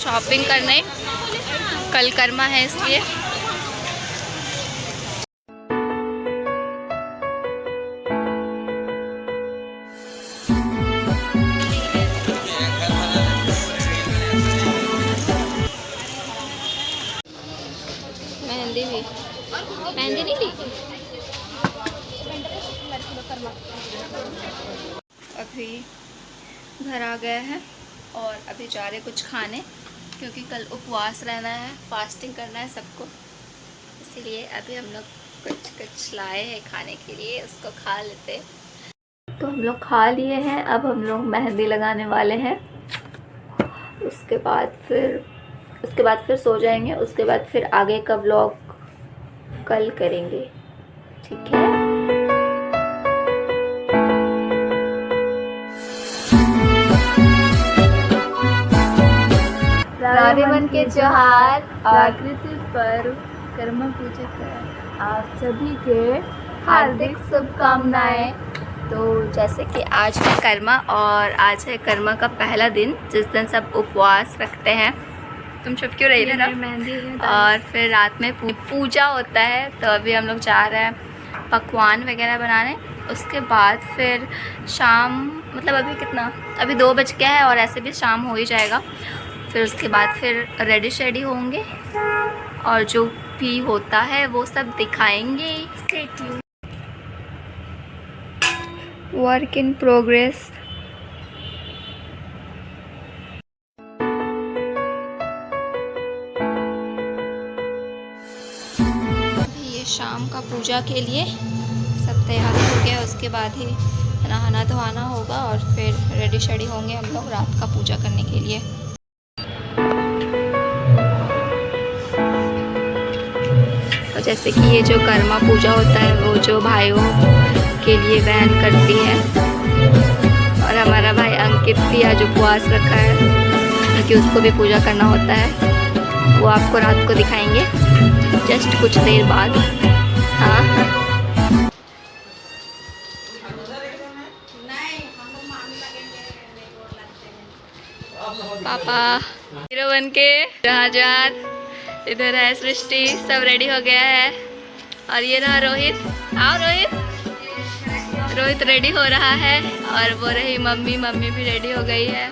Shopping करने, कल कर्मा है इसलिए। मेहंदी भी, मेहंदी नहीं ली। अभी घर आ गए हैं और अभी जा रहे कुछ खाने, क्योंकि कल उपवास रहना है, फास्टिंग करना है सबको, इसीलिए अभी हम लोग कुछ लाए हैं खाने के लिए, उसको खा लेते। तो हम लोग खा लिए हैं, अब हम लोग मेहंदी लगाने वाले हैं। उसके बाद फिर सो जाएंगे। उसके बाद फिर आगे का व्लॉग कल करेंगे, ठीक है। राधेवन के त्योहार प्राकृतिक पर्व कर्मा पूजा का आप सभी के हार्दिक शुभकामनाएं। तो जैसे कि आज है कर्मा और आज है कर्मा का पहला दिन, जिस दिन सब उपवास रखते हैं। तुम चुप क्यों रही थे ना? मेहंदी है। और फिर रात में पूजा होता है। तो अभी हम लोग जा रहे हैं पकवान वगैरह बनाने। उसके बाद फिर शाम, मतलब अभी 2 बज गया है और ऐसे भी शाम हो ही जाएगा। फिर उसके बाद फिर रेडी शेडी होंगे और जो भी होता है वो सब दिखाएंगे। Work in progress. ये शाम का पूजा के लिए सब तैयारी हो गया। उसके बाद ही नहाना धोना होगा और फिर रेडी शेडी होंगे हम लोग रात का पूजा करने के लिए। और जैसे कि ये जो कर्मा पूजा होता है वो जो भाइयों के लिए बहन करती है, और हमारा भाई अंकित भी आज उपवास रखा है क्योंकि उसको भी पूजा करना होता है। वो आपको रात को दिखाएंगे जस्ट कुछ देर बाद। हाँ, पापा हीरो बन के जहाज, इधर है सृष्टि, सब रेडी हो गया है। और ये रहा रोहित। आओ रोहित रेडी हो रहा है। और वो रही मम्मी भी रेडी हो गई है।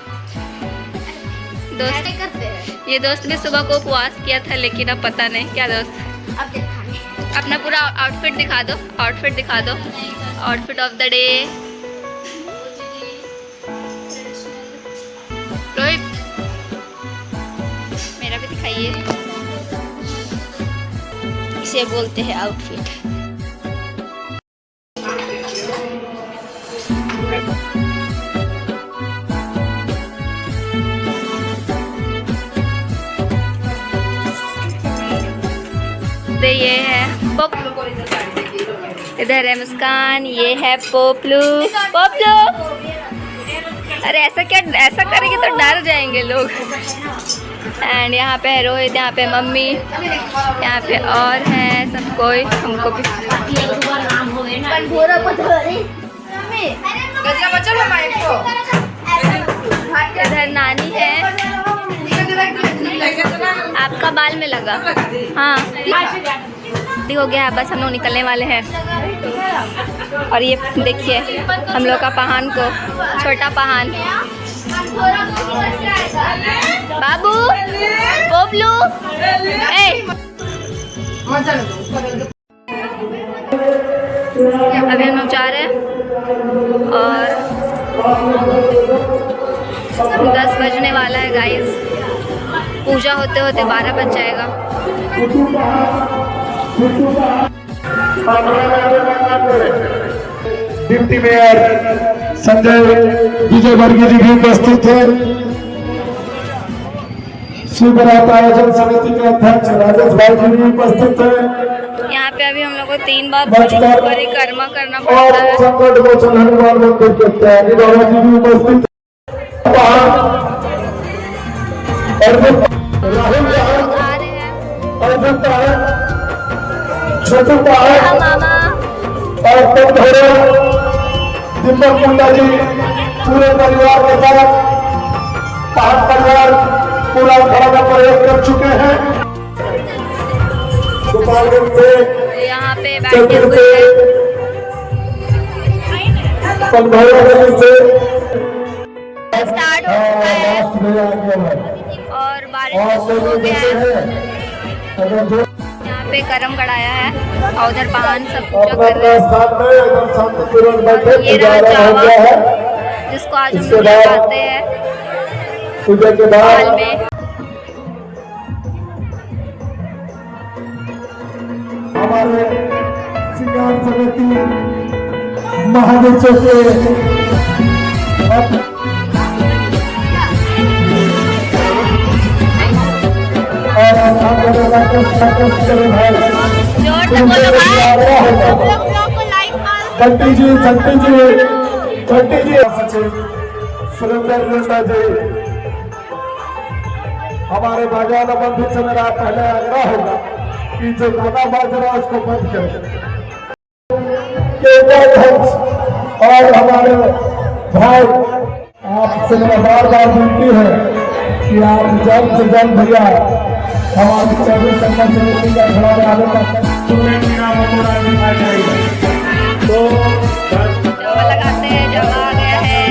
ये दोस्त ने सुबह को उपवास किया था, लेकिन अब पता नहीं क्या। दोस्त अपना पूरा आउटफिट दिखा दो, outfit of the day. Rohit मेरा भी दिखाइए। इसे बोलते हैं आउटफिट। ये है इधर है मुस्कान, ये है पोपलू। अरे ऐसा करेंगे तो डर जाएंगे लोग। एंड यहाँ पे है रोहित, यहाँ पे मम्मी, यहाँ पे और है सब कोई। हमको भी इधर नानी है। आपका बाल में लगा। हाँ हो गया, बस हम लोग निकलने वाले हैं। और ये देखिए हम लोग का पहान को, छोटा पहान। बाबू पोपलू, अभी हम लोग जा रहे हैं और 10 बजने वाला है गाइस। पूजा होते होते 12 बज जाएगा। डिप्टी मेयर संजय विजय वर्गीय जी भी उपस्थित है। शिव बारात आयोजन समिति के अध्यक्ष राजेश भाई जी भी उपस्थित है। यहाँ पे अभी हम लोग को 3 बार परिक्रमा करना पड़ता है। और संकट मोचन हनुमान मंदिर के त्यागी बाबा जी भी उपस्थित है। छोटू पहाड़ और दीपक मुंडा जी पूरे परिवार के साथ पहाड़ परिवार पूरा गोपालगंज से, यहाँ पे बैठे चंद्र हुए से, हैं। पंधौरा गली से स्टार्ट हो चुका है लास्ट में आ गया है। और बारिश और शुरू हो लोग गया जैसे है। हैं अगर जो यहाँ पे करम गड़ाया है और उधर पान सब पूजा अपना कर रहे हैं। स्थान में एकदम शांतिपूर्वक बैठे ये रहा पुजारा हो जावा, गया है। जिसको आज हम इसके लोग बाद लगाते हैं पूजा के हाल बाद में। हमारे श्रृंगार समिति महादेशों के जोर से बोलो भाई। बंटी जी, संटी जी, बंटी जी, सचिव सुरेंद्र नंदा जी, हमारे बाजार बंधु से मेरा पहले आग्रह होगा कि जो गाना बाज रहा है उसको बंद करें। और हमारे भाई आपसे मेरा बार बार विनती है कि आप जल्द से जल्द भैया हमारी 24 संगठन समिति का खड़ा आने का तो जावा लगाते हैं, जावा आ गया है।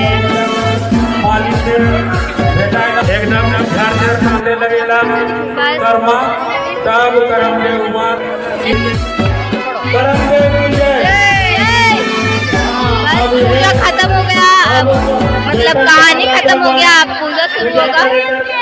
एकदम झारझर खाने लगेला बस कर्मा तब करम दे उमर करम दे विजय। बस पूजा खत्म हो गया, अब मतलब कहानी खत्म हो गया, अब पूजा शुरू होगा।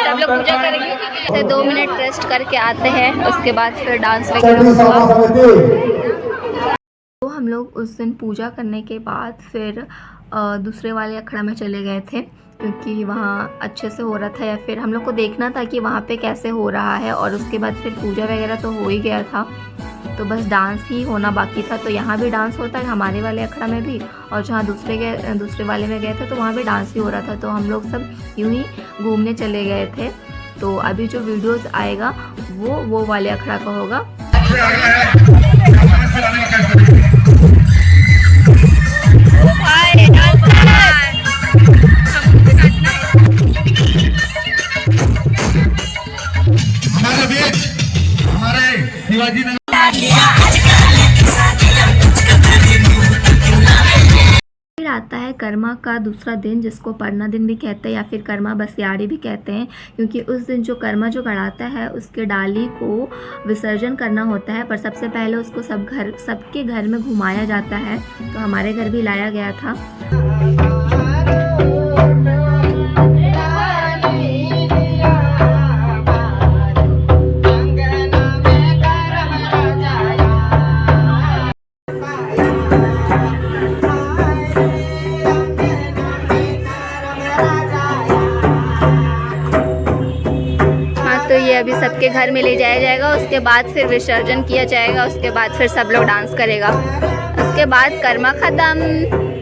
सब लोग पूजा करेंगे। 2 मिनट रेस्ट करके आते हैं, उसके बाद फिर डांस वगैरह होगा। तो हम लोग उस दिन पूजा करने के बाद फिर दूसरे वाले अखड़ा में चले गए थे, क्योंकि वहाँ अच्छे से हो रहा था, या फिर हम लोग को देखना था कि वहाँ पे कैसे हो रहा है। और उसके बाद फिर पूजा वगैरह तो हो ही गया था, तो बस डांस ही होना बाकी था। तो यहाँ भी डांस होता है हमारे वाले अखड़ा में भी, और जहाँ दूसरे वाले में गए थे तो वहाँ भी डांस ही हो रहा था। तो हम लोग सब यूँ ही घूमने चले गए थे। तो अभी जो वीडियोस आएगा वो वाले अखड़ा का होगा। फिर आता है कर्मा का दूसरा दिन, जिसको परना दिन भी कहते हैं या फिर कर्मा बसियाड़ी भी कहते हैं, क्योंकि उस दिन जो कर्मा जो गड़ाता है उसके डाली को विसर्जन करना होता है। पर सबसे पहले उसको सबके घर में घुमाया जाता है। तो हमारे घर भी लाया गया था। तो ये अभी सबके घर में ले जाया जाएगा, उसके बाद फिर विसर्जन किया जाएगा, उसके बाद फिर सब लोग डांस करेगा, उसके बाद कर्मा खत्म।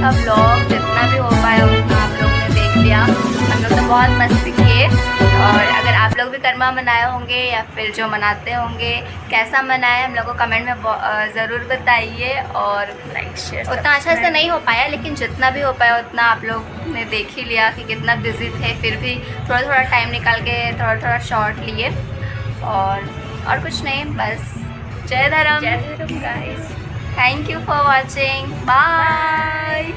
का व्लॉग जितना भी हो पाया उतना आप लोगों ने देख लिया। हम लोग तो बहुत मस्ती किए। और अगर आप लोग भी कर्मा मनाए होंगे या फिर जो मनाते होंगे कैसा मनाए, हम लोग को कमेंट में ज़रूर बताइए। और लाइक शेयर उतना अच्छा से नहीं हो पाया, लेकिन जितना भी हो पाया उतना आप लोग ने देख ही लिया कि कितना बिजी थे, फिर भी थोड़ा थोड़ा टाइम निकाल के थोड़ा शॉर्ट लिए। और कुछ नहीं, बस जय धर्म guys. Thank you for watching. Bye.